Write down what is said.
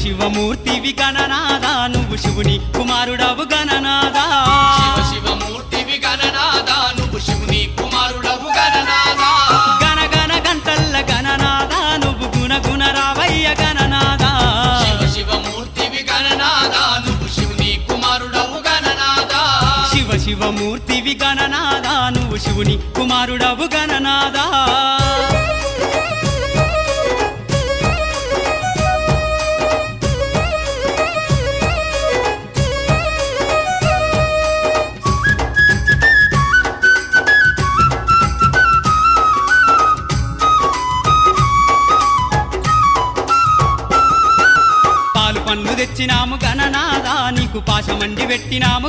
శివమూర్తివి గణనాదా నువ్వు శివుని కుమారుడవు గణనాదా శివమూర్తివి గణనాదా నువ్వు శివుని కుమారుడవు గణనాదా గణగణ గంటల్ల గణనాదా నువ్వు గుణగుణ రావయ్య గణనాదా శివమూర్తివి గణనాదా నువ్వు శివుని కుమారుడవు గణనాదా శివమూర్తివి గణనాదా నువ్వు శివుని కుమారుడవు గణనాదా పండ్లు తెచ్చినాము గణనాదా నీకు పాశమండి పెట్టినాము